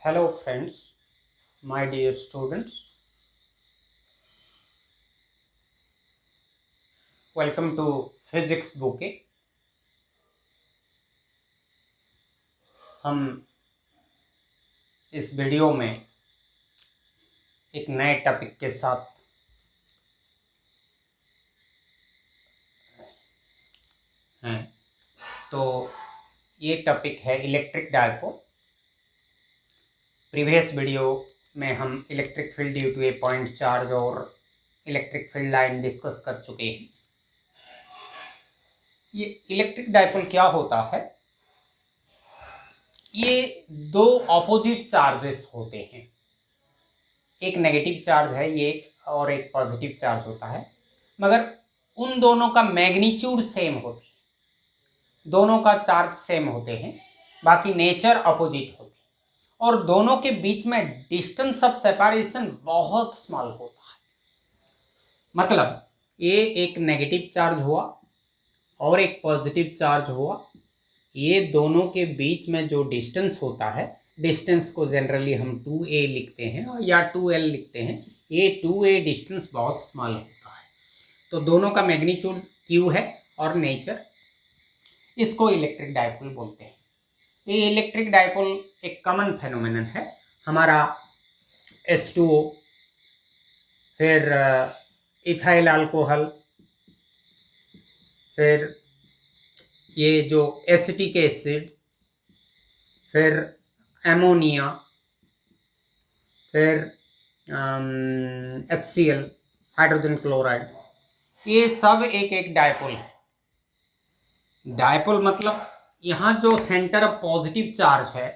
Hello friends, my dear students. Welcome to Physics Bouquet. हम इस video में एक नए टॉपिक के साथ हैं। तो ये टॉपिक है इलेक्ट्रिक डायपोल। प्रीवियस वीडियो में हम electric field due to a point charge और इलेक्ट्रिक फील्ड लाइन डिस्कस कर चुके हैं। ये इलेक्ट्रिक डायपोल क्या होता है? ये दो ऑपोजिट चार्जेस होते हैं, एक नेगेटिव चार्ज है ये और एक पॉजिटिव चार्ज होता है, मगर उन दोनों का मैग्नीट्यूड सेम होती है, दोनों का चार्ज सेम होते हैं, बाकी नेचर अपोजिट होती है और दोनों के बीच में डिस्टेंस ऑफ सेपरेशन बहुत स्मॉल होता है। मतलब ये एक नेगेटिव चार्ज हुआ और एक पॉजिटिव चार्ज हुआ, ये दोनों के बीच में जो डिस्टेंस होता है, डिस्टेंस को जनरली हम 2a लिखते हैं या 2l लिखते हैं। ये 2a डिस्टेंस बहुत स्मॉल होता है, तो दोनों का मैग्नीट्यूड q है और नेचर, इसको इलेक्ट्रिक डायपोल बोलते हैं। ये इलेक्ट्रिक डायपोल एक कॉमन फेनोमेनन है। हमारा H2O, फिर इथाइल अल्कोहल, फिर ये जो एसिटिक एसिड, फिर एमोनिया, फिर HCl हाइड्रोजन क्लोराइड, ये सब एक एक डायपोल है। डायपोल मतलब यहाँ जो सेंटर ऑफ पॉजिटिव चार्ज है,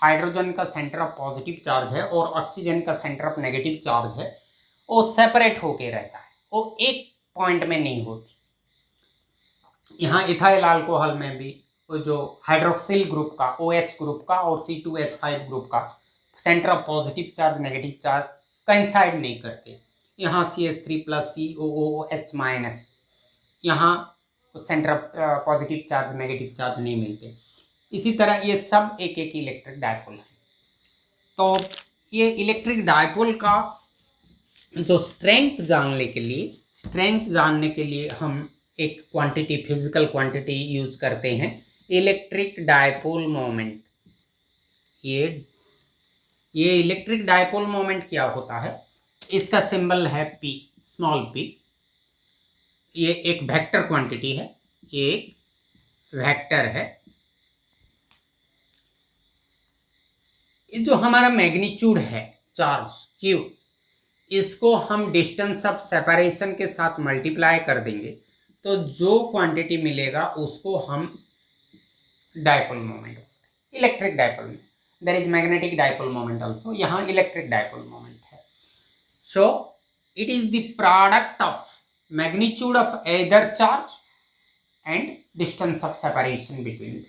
हाइड्रोजन का सेंटर ऑफ पॉजिटिव चार्ज है और ऑक्सीजन का सेंटर ऑफ नेगेटिव चार्ज है, वो सेपरेट होके रहता है, वो एक पॉइंट में नहीं होती। यहाँ इथाइल अल्कोहल में भी वो जो हाइड्रोक्सिल ग्रुप का, OH ग्रुप का और C2H5 ग्रुप का centre of positive charge negative charge coincide नहीं करते। यहाँ CH3 प्लस COOH माइनस, यहाँ centre of positive charge negative charge नहीं मिलते। इसी तरह ये सब एक एक इलेक्ट्रिक डायपोल है। तो ये इलेक्ट्रिक डायपोल का जो स्ट्रेंथ जानने के लिए हम एक क्वांटिटी, फिजिकल क्वांटिटी यूज करते हैं, इलेक्ट्रिक डायपोल मोमेंट। ये इलेक्ट्रिक डायपोल मोमेंट क्या होता है? इसका सिंबल है P, स्मॉल p। ये एक वेक्टर क्वांटिटी है, ये एक वेक्टर है। ये जो हमारा मैग्नीट्यूड है चार्ज Q, इसको हम डिस्टेंस ऑफ सेपरेशन के साथ मल्टीप्लाई कर देंगे तो जो क्वांटिटी मिलेगा उसको हम डायपोल मोमेंट, इलेक्ट्रिक डायपोल में। There is magnetic dipole moment also, यहाँ इलेक्ट्रिक डायपोल मोमेंट है। So it is the product of magnitude of either charge and distance of separation between.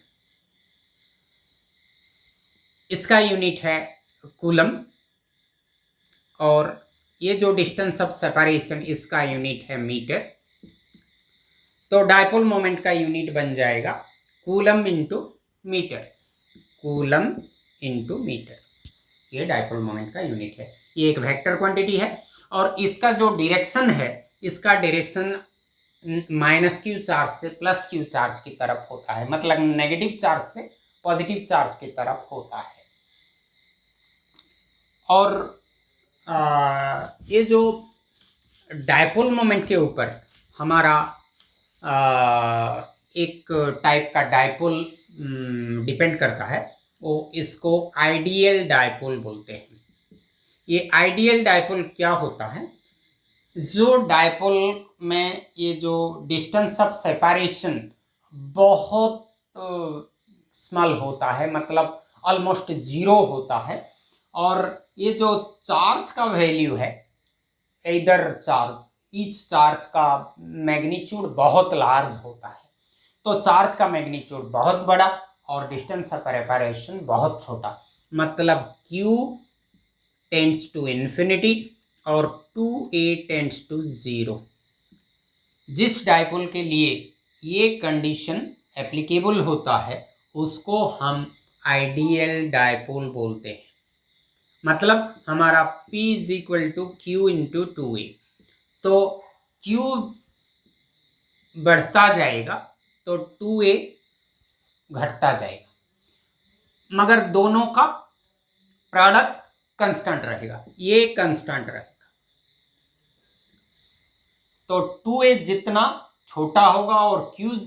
इसका यूनिट है कूलम और ये जो डिस्टेंस ऑफ सेपरेशन, इसका unit है मीटर। तो डायपोल मोमेंट का यूनिट बन जाएगा coulomb into metre, coulomb into metre. ये डायपोल मोमेंट का यूनिट है। ये एक वेक्टर क्वांटिटी है और इसका जो डायरेक्शन है, इसका डायरेक्शन -q चार्ज से +q चार्ज की तरफ होता है, मतलब नेगेटिव चार्ज से पॉजिटिव चार्ज की तरफ होता है। और ये जो डायपोल मोमेंट के ऊपर हमारा एक टाइप का डायपोल डिपेंड करता है, वो इसको आइडियल डायपोल बोलते हैं। ये आइडियल डायपोल क्या होता है? जो डायपोल में ये जो डिस्टेंस ऑफ सेपरेशन बहुत स्मॉल होता है, मतलब ऑलमोस्ट 0 होता है, और ये जो चार्ज का वैल्यू है, इधर चार्ज, ईच चार्ज का मैग्नीट्यूड बहुत लार्ज होता है। तो चार्ज का मैग्नीट्यूड बहुत बड़ा और डिस्टेंस ऑफ सेपरेशन बहुत छोटा, मतलब Q टेंड्स टू इन्फिनिटी और 2a टेंड्स टू 0। जिस डायपोल के लिए ये कंडीशन एप्लीकेबल होता है उसको हम आइडियल डायपोल बोलते हैं। मतलब हमारा P is equal to Q into 2A। तो Q बढ़ता जाएगा तो 2A घटता जाएगा, मगर दोनों का प्रोडक्ट कांस्टेंट रहेगा, ये कांस्टेंट रहेगा। तो 2A जितना छोटा होगा और Q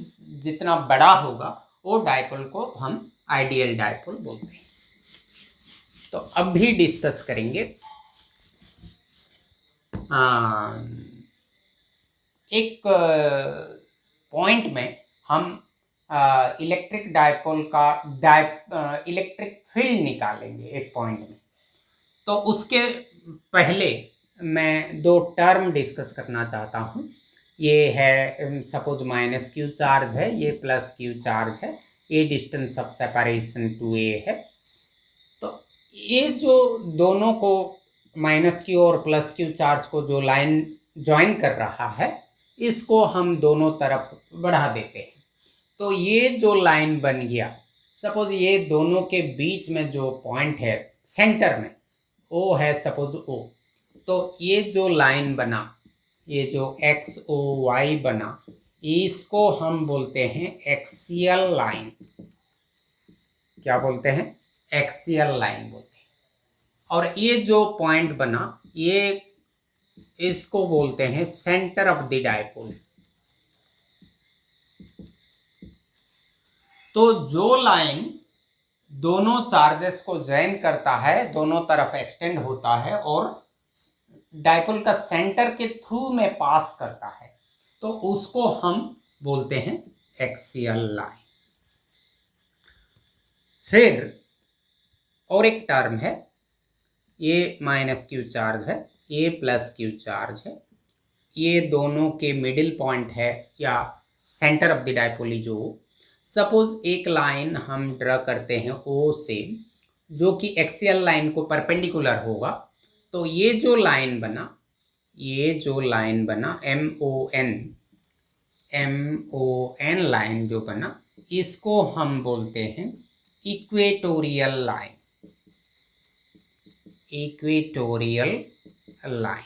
जितना बड़ा होगा वो डायपोल को हम आइडियल डायपोल बोलते हैं। तो अब भी डिस्कस करेंगे एक पॉइंट में हम इलेक्ट्रिक डायपोल का इलेक्ट्रिक फील्ड निकालेंगे एक पॉइंट में। तो उसके पहले मैं दो टर्म डिस्कस करना चाहता हूँ। ये है सपोज -Q चार्ज है, ये +Q चार्ज है, ये डिस्टेंस ऑफ सेपरेशन 2A है। तो ये जो दोनों को -Q और +Q चार्ज को जो लाइन ज्वाइन कर रहा है, इसको हम दोनों तरफ बढ़ा देते हैं। तो ये जो लाइन बन गया, सपोज ये दोनों के बीच में जो पॉइंट है सेंटर में, वो है सपोज O। तो ये जो लाइन बना, ये जो XOY बना, इसको हम बोलते हैं एक्सियल लाइन। क्या बोलते हैं? एक्सियल लाइन बोलते हैं। और ये जो पॉइंट बना, ये इसको बोलते हैं सेंटर ऑफ द डायपोल। तो जो लाइन दोनों चार्जेस को जॉइन करता है, दोनों तरफ एक्सटेंड होता है और डायपोल का सेंटर के थ्रू में पास करता है, तो उसको हम बोलते हैं एक्सियल लाइन। फिर और एक टर्म है, ये -Q चार्ज है, ये +Q चार्ज है, ये दोनों के मिडिल पॉइंट है या सेंटर ऑफ द डायपोल जो। सपोज एक लाइन हम ड्रा करते हैं O से, जो कि एक्सियल लाइन को परपेंडिकुलर होगा। तो ये जो लाइन बना, ये जो लाइन बना MON लाइन जो बना, इसको हम बोलते हैं इक्वेटोरियल लाइन। Equatorial line.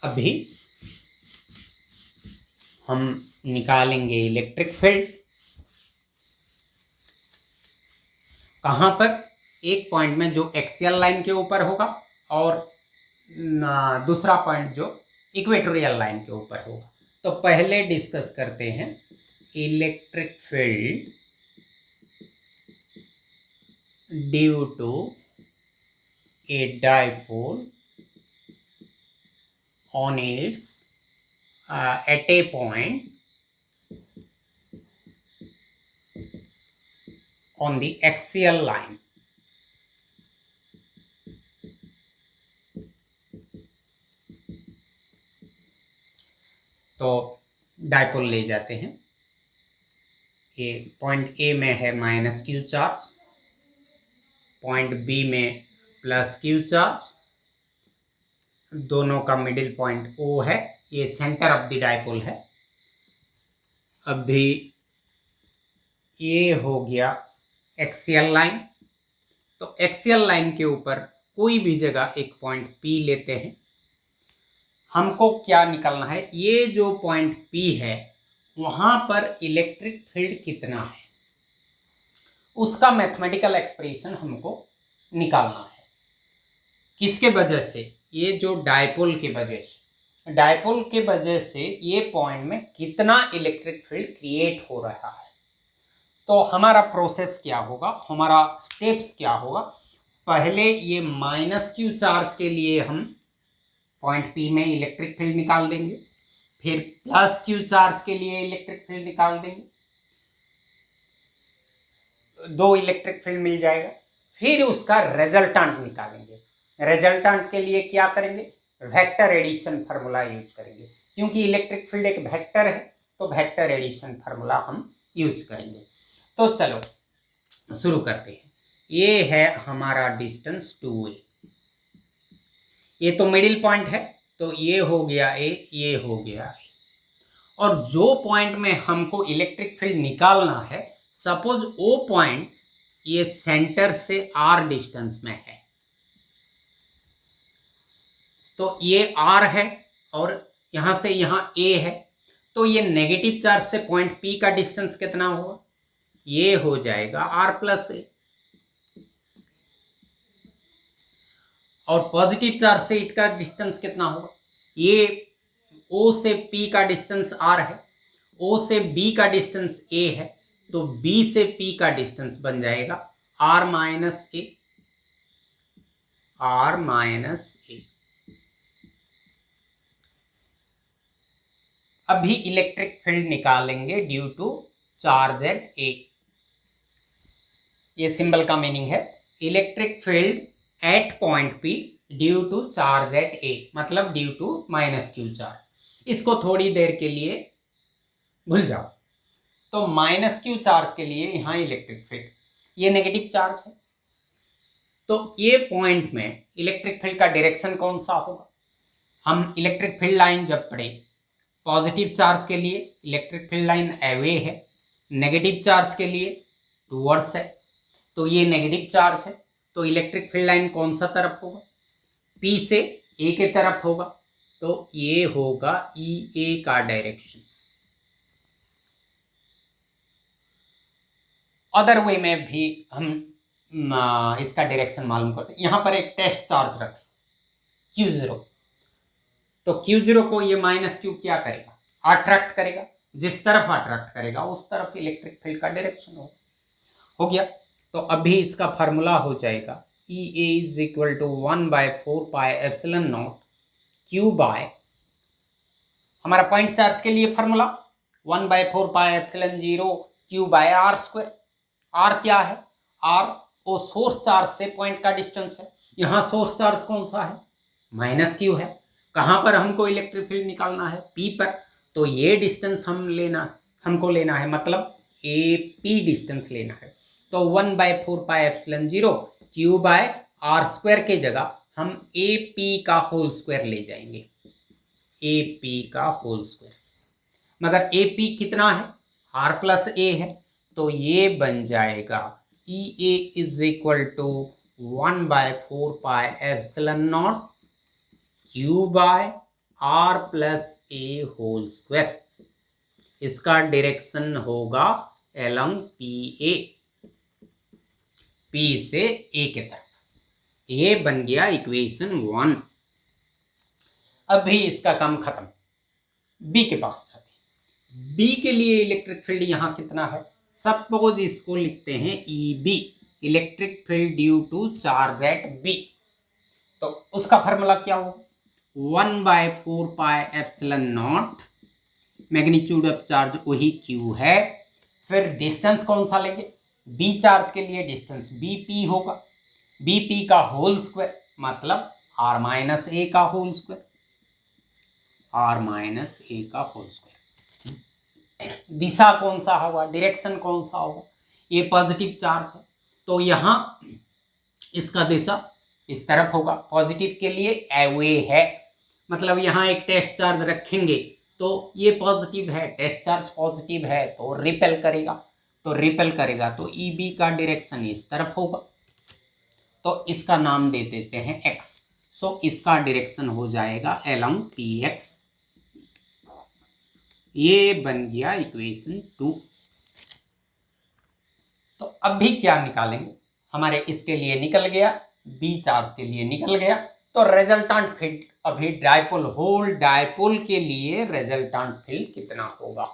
अभी हम निकालेंगे इलेक्ट्रिक फील्ड। कहाँ पर? एक पॉइंट में जो एक्सियल लाइन के ऊपर होगा और दूसरा पॉइंट जो इक्वेटोरियल लाइन के ऊपर होगा। तो पहले डिस्कस करते हैं electric field due to a dipole on its at a point on the axial line. तो डायपोल ले जाते हैं। ये पॉइंट A में है -Q चार्ज, पॉइंट B में +Q चार्ज, दोनों का मिडिल पॉइंट O है, ये सेंटर ऑफ द डायपोल है। अभी ये हो गया एक्सियल लाइन। तो एक्सियल लाइन के ऊपर कोई भी जगह एक पॉइंट P लेते हैं। हमको क्या निकालना है? ये जो पॉइंट P है, वहाँ पर इलेक्ट्रिक फील्ड कितना है, उसका मैथमेटिकल एक्सप्रेशन हमको निकालना है। किसके वजह से? ये जो डायपोल के वजह से, डायपोल के वजह से ये पॉइंट में कितना इलेक्ट्रिक फील्ड क्रिएट हो रहा है। तो हमारा प्रोसेस क्या होगा, हमारा स्टेप्स क्या होगा? पहले ये -Q चार्ज के लिए हम पॉइंट P में इलेक्ट्रिक फील्ड निकाल देंगे, फिर +Q चार्ज के लिए इलेक्ट्रिक फील्ड निकाल देंगे, दो इलेक्ट्रिक फील्ड मिल जाएगा। फिर उसका रिजल्टेंट निकालेंगे। रिजल्टेंट के लिए क्या करेंगे? वेक्टर एडिशन फार्मूला यूज करेंगे, क्योंकि इलेक्ट्रिक फील्ड एक वेक्टर है, तो वेक्टर एडिशन फार्मूला हम यूज करेंगे। तो चलो शुरू करते हैं। ये है हमारा डिस्टेंस 2A। ये तो मिडिल पॉइंट है, तो ये हो गया A, ये हो गया A। और जो पॉइंट में हमको इलेक्ट्रिक फील्ड निकालना है, सपोज वो पॉइंट ये सेंटर से r डिस्टेंस में है, तो ये r है और यहां से यहां a है, तो ये नेगेटिव चार्ज से पॉइंट P का डिस्टेंस कितना होगा, ये हो जाएगा r+a, और पॉजिटिव चार्ज से इसका डिस्टेंस कितना होगा, ये O से P का डिस्टेंस r है, O से B का डिस्टेंस a है, तो B से P का डिस्टेंस बन जाएगा r-a, r-a। अभी इलेक्ट्रिक फील्ड निकालेंगे due to charge at A। ये सिंबल का मीनिंग है electric field at point P due to charge at A, मतलब ड्यू टू -q चार्ज। इसको थोड़ी देर के लिए भूल जाओ। तो -q चार्ज के लिए यहाँ इलेक्ट्रिक फील्ड, ये नेगेटिव चार्ज है, तो ये पॉइंट में इलेक्ट्रिक फील्ड का डायरेक्शन कौन सा होगा। हम इलेक्ट्रिक फील्ड लाइन जब पढ़े, पॉजिटिव चार्ज के लिए इलेक्ट्रिक फील्ड लाइन अवे है, नेगेटिव चार्ज के लिए टूवर्ड्स है, तो ये नेगेटिव चार्ज है, तो इलेक्ट्रिक फील्ड लाइन कौन सा तरफ होगा, P से A के तरफ होगा, तो ये होगा EA का डायरेक्शन। अदर वे में भी हम इसका डायरेक्शन मालूम करते हैं। यहाँ पर एक टेस्ट चार्ज रखें Q0, तो Q0 को ये -q क्या करेगा, अट्रैक्ट करेगा, जिस तरफ अट्रैक्ट करेगा उस तरफ इलेक्ट्रिक फील्ड का डायरेक्शन हो गया। तो अभी इसका फार्मूला हो जाएगा EA = 1/4πε0 Q बाय, हमारा पॉइंट चार्ज के लिए फार्मूला 1/4πε0 Q/r²। r क्या है, r वो सोर्स चार्ज से पॉइंट का डिस्टेंस है, यहाँ सोर्स चार्ज कौन सा है, -q है। कहाँ पर हमको इलेक्ट्रिक फील्ड निकालना है, P पर, तो ये डिस्टेंस हमको लेना है, मतलब AP डिस्टेंस लेना है। तो 1/4πε0 Q/r² के जगह हम AP का होल स्क्वायर ले जाएंगे, AP का होल स्क्वायर, मगर AP कितना है, r+a है, तो ये बन जाएगा EA = 1/4πε0 Q/r+a²। इसका डायरेक्शन होगा along PA, P से A के तरफ। ये बन गया इक्वेशन 1। अभी इसका काम खत्म, B के पास जाते हैं। B के लिए इलेक्ट्रिक फील्ड यहाँ कितना है, सपोज इसको लिखते हैं EB, electric field due to charge at B। तो उसका फार्मूला क्या होगा, 1/4πε0, मैग्नीट्यूड ऑफ चार्ज वही Q है, फिर डिस्टेंस कौन सा लेंगे, B चार्ज के लिए डिस्टेंस BP होगा, BP का होल स्क्वायर, मतलब r-a का होल स्क्वायर, r-a का होल स्क्वायर। दिशा कौन सा होगा, डायरेक्शन कौन सा होगा, ये पॉजिटिव चार्ज है, तो यहाँ इसका दिशा इस तरफ होगा, पॉजिटिव के लिए अवे है, मतलब यहाँ एक टेस्ट चार्ज रखेंगे तो ये पॉजिटिव है, टेस्ट चार्ज पॉजिटिव है तो रिपेल करेगा, तो EB का डायरेक्शन इस तरफ होगा, तो इसका नाम दे देते हैं x। सो इसका डायरेक्शन हो जाएगा along PX। ये बन गया इक्वेशन 2। तो अभी क्या निकालेंगे, हमारे इसके लिए निकल गया, B चार्ज के लिए निकल गया, तो रिजल्टेंट फील्ड अभी डायपोल के लिए रिजल्टेंट फील्ड कितना होगा।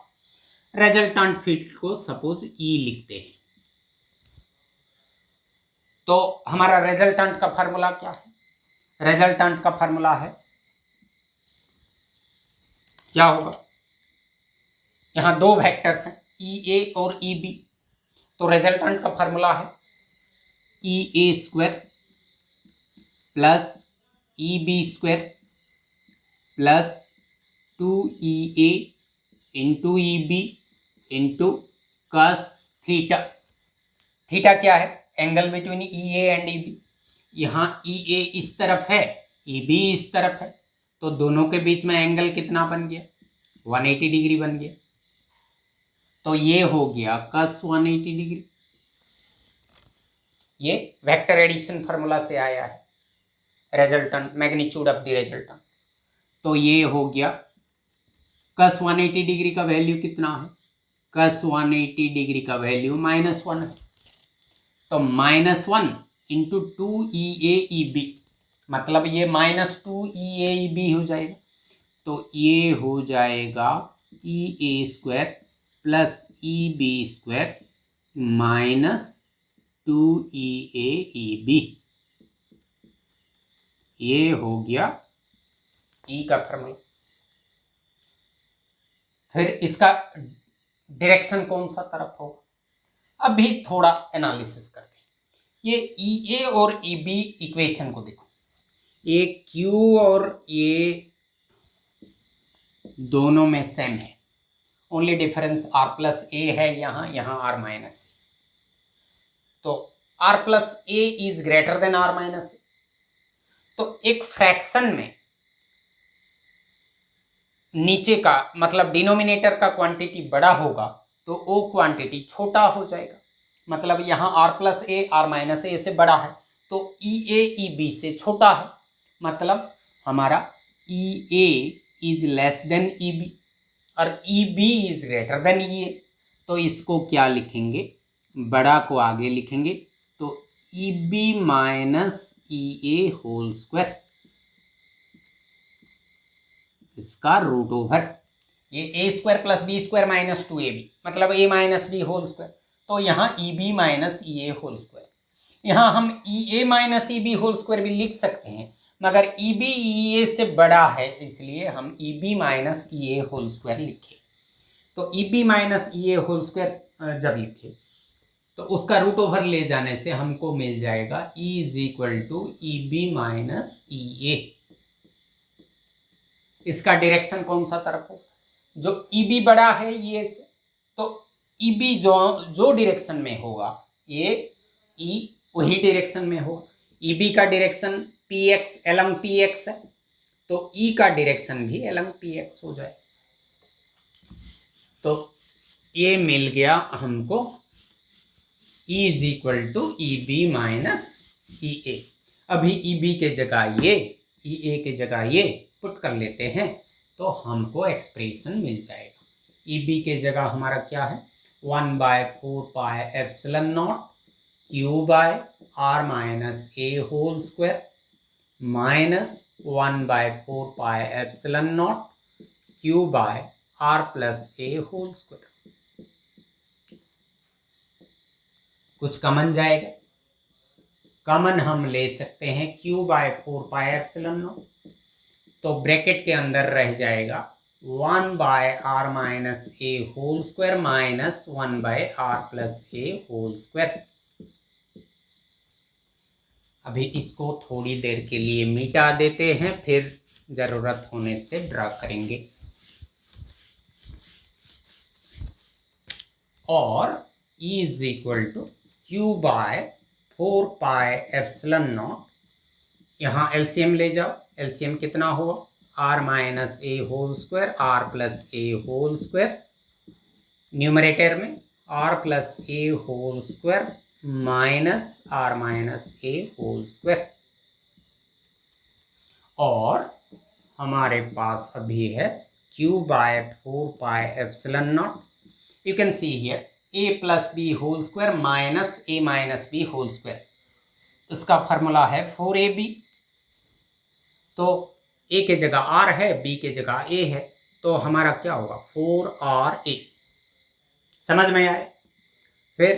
रिजल्टेंट फील्ड को सपोज E लिखते हैं, तो हमारा रिजल्टेंट का फार्मूला क्या है, रिजल्टेंट का फार्मूला है क्या होगा, यहाँ दो वेक्टर्स हैं EA और EB, तो रिजल्टेंट का फार्मूला है EA² plus EB² plus 2EA into EB into cos theta. Theta क्या है, angle between EA and EB। यहाँ EA इस तरफ है, EB इस तरफ है, तो दोनों के बीच में एंगल कितना बन गया, 180 डिग्री बन गया, तो ये हो गया cos 180 डिग्री। ये वेक्टर एडिशन फार्मूला से आया है, resultant magnitude of the resultant. तो ये हो गया cos 180 डिग्री का वैल्यू कितना है, cos 180 डिग्री का वैल्यू -1 है, तो -1 इंटू 2EAEB, मतलब ये -2EAEB हो जाएगा। तो ये हो जाएगा EA² प्लस EB² -2EAEB। ये हो गया E का फॉर्मूला। फिर इसका डायरेक्शन कौन सा तरफ होगा, अभी थोड़ा एनालिसिस करते हैं। ये EA और EB इक्वेशन को देखो, ये Q और ये दोनों में सेम है, only difference R plus A है, यहाँ R माइनस A। तो R plus A is greater than R minus A। तो एक फ्रैक्शन में नीचे का मतलब डिनोमिनेटर का क्वांटिटी बड़ा होगा तो वो क्वांटिटी छोटा हो जाएगा, मतलब यहाँ R plus A R minus A से बड़ा है, तो EA EB से छोटा है, मतलब हमारा EA is less than EB और EB is greater than EA। तो इसको क्या लिखेंगे, बड़ा को आगे लिखेंगे, तो EB minus EA whole square, इसका रूट ओवर ये A² plus B² minus 2AB, मतलब A minus B whole square. तो यहाँ EB minus EA whole square, यहाँ हम EA minus EB whole square भी लिख सकते हैं, मगर EB EA से बड़ा है इसलिए हम EB minus EA whole square लिखे। तो EB minus EA whole square जब लिखे तो उसका रूट ओवर ले जाने से हमको मिल जाएगा E is equal to EB minus EA। इसका डायरेक्शन कौन सा तरफ हो, जो EB बड़ा है ये से, तो EB जो डायरेक्शन में होगा ये E वही डायरेक्शन में होगा। EB का डायरेक्शन PX along PX है, तो E का डायरेक्शन भी along PX हो जाए। तो ये मिल गया हमको E is equal to EB minus EA। अभी EB के जगह ये EA के जगह ये पुट कर लेते हैं तो हमको एक्सप्रेशन मिल जाएगा। EB के जगह हमारा क्या है, 1/4 pi epsilon naught Q by R minus A whole square minus 1/4 pi epsilon naught Q by R plus A whole square. कुछ कॉमन जाएगा, कॉमन हम ले सकते हैं Q/4 पाई एप्सिलॉन नॉट, तो ब्रैकेट के अंदर रह जाएगा 1/R minus A whole square minus 1/R plus A whole square. अभी इसको थोड़ी देर के लिए मिटा देते हैं, फिर जरूरत होने से ड्रा करेंगे। और E is equal to Q/4 pi epsilon naught, यहाँ एलसीएम ले जाओ, एलसीएम कितना होगा, R minus A whole square R plus A whole square, numerator में R plus A whole square minus R minus A whole square. और हमारे पास अभी है Q/4 pi epsilon naught, you can see here A plus B whole square minus A minus B whole square, उसका formula है 4AB। तो A के जगह R है, B के जगह A है, तो हमारा क्या होगा 4RA। समझ में आए। फिर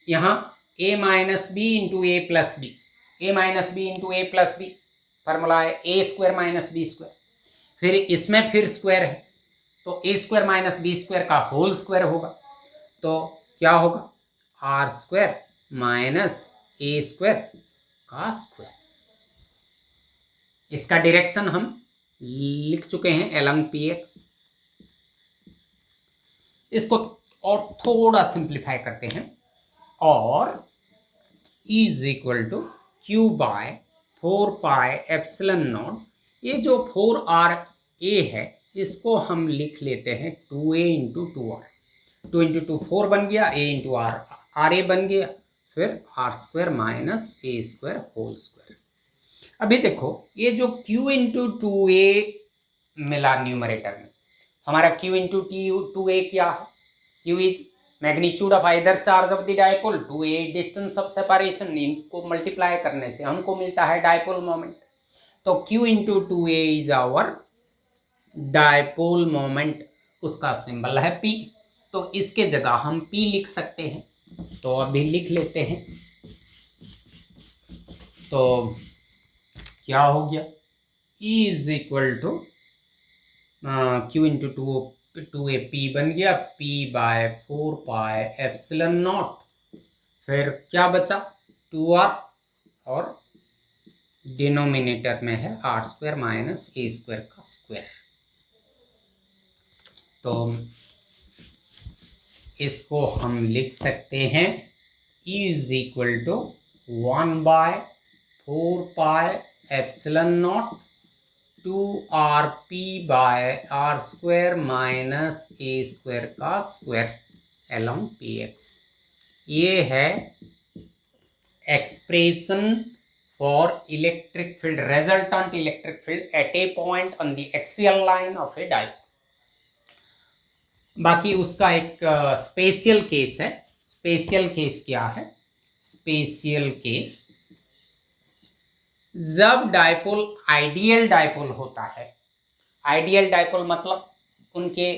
यहाँ A minus B into A plus B, A minus B into A plus B, formula है A² माइनस B²। फिर इसमें फिर स्क्वायर है, तो A² माइनस B² का होल स्क्वायर होगा, तो क्या होगा R² माइनस A² का स्क्वायर। इसका डायरेक्शन हम लिख चुके हैं along PX। इसको और थोड़ा सिंप्लीफाई करते हैं, और E is equal to Q/4 pi epsilon naught, ये जो 4RA है इसको हम लिख लेते हैं 2A इंटू 2R, 2 इंटू 2 4 बन गया, A इंटू R RA बन गया, फिर R square minus A square whole square. अभी देखो ये जो q इंटू टू ए मिला न्यूमरेटर में, हमारा q इंटू टू ए क्या है? q is magnitude of either charge of the dipole, two A distance of separation. इनको मल्टीप्लाई करने से हमको मिलता है डायपोल मोमेंट। तो q into two A is our dipole moment, उसका सिंबल है p। तो इसके जगह हम p लिख सकते हैं, तो अभी लिख लेते हैं। तो क्या हो गया? E is equal to Q into two A P बन गया, p by 4 pi epsilon naught. फिर क्या बचा? 2r और डिनोमिनेटर में है R square minus A square का स्क्वायर। तो इसको हम लिख सकते हैं E is equal to 1 by 4 pi epsilon naught 2rp by R square minus A square का स्क्वायर along px। ये है expression for electric field, resultant electric field eight A point on the axial line of A dipole. बाकी उसका एक special case है। Special case क्या है? Special case जब डायपोल आइडियल डायपोल होता है। आइडियल डायपोल मतलब उनके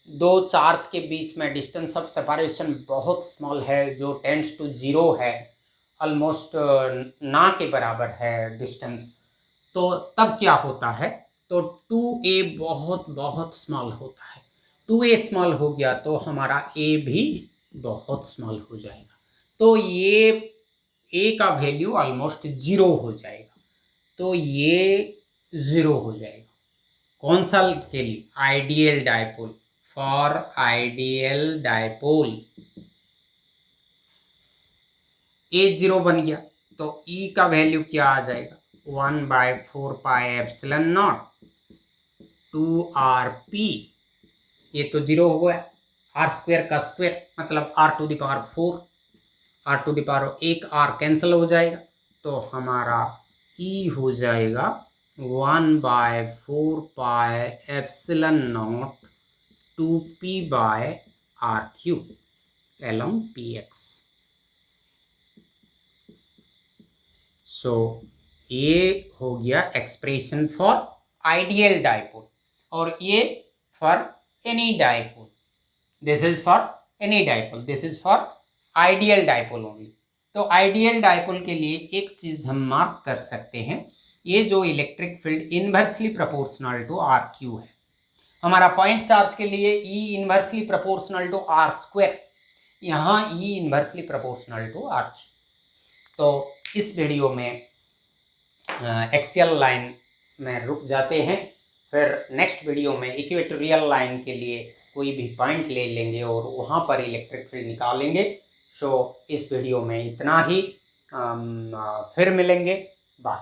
दो चार्ज के बीच में डिस्टेंस ऑफ सेपरेशन बहुत स्मॉल है, जो टेंड्स टू जीरो है, ऑलमोस्ट ना के बराबर है डिस्टेंस। तो तब क्या होता है? तो 2a बहुत बहुत स्मॉल होता है। 2a स्मॉल हो गया तो हमारा a भी बहुत स्मॉल हो जाएगा। तो ये a का वैल्यू ऑलमोस्ट जीरो हो जाएगा। तो ये जीरो हो जाएगा। कौन सा के लिए? Ideal dipole. For ideal dipole a zero बन गया तो E का वैल्यू क्या आ जाएगा? 1 by 4 pi epsilon naught 2rp। ये तो जीरो हो गया। आर स्क्वायर का स्क्वायर मतलब r to the power 4, r to the power एक r कैंसिल हो जाएगा। तो हमारा E हो जाएगा 1 by 4 pi epsilon naught 2p by r cube along px। सो ये हो गया एक्सप्रेशन फॉर आइडियल डायपोल, और ये for any dipole. This is for any dipole, this is for ideal dipole only. तो आइडियल डायपोल के लिए एक चीज हम मार्क कर सकते हैं, ये जो electric field inversely proportional to R cube है। हमारा पॉइंट चार्ज के लिए E inversely proportional to R square, यहाँ E inversely proportional to R cube. तो इस वीडियो में एक्सियल लाइन में रुक जाते हैं, फिर नेक्स्ट वीडियो में इक्वेटोरियल लाइन के लिए कोई भी पॉइंट ले लेंगे और वहाँ पर इलेक्ट्रिक फील्ड निकालेंगे। सो इस वीडियो में इतना ही, फिर मिलेंगे। बाय।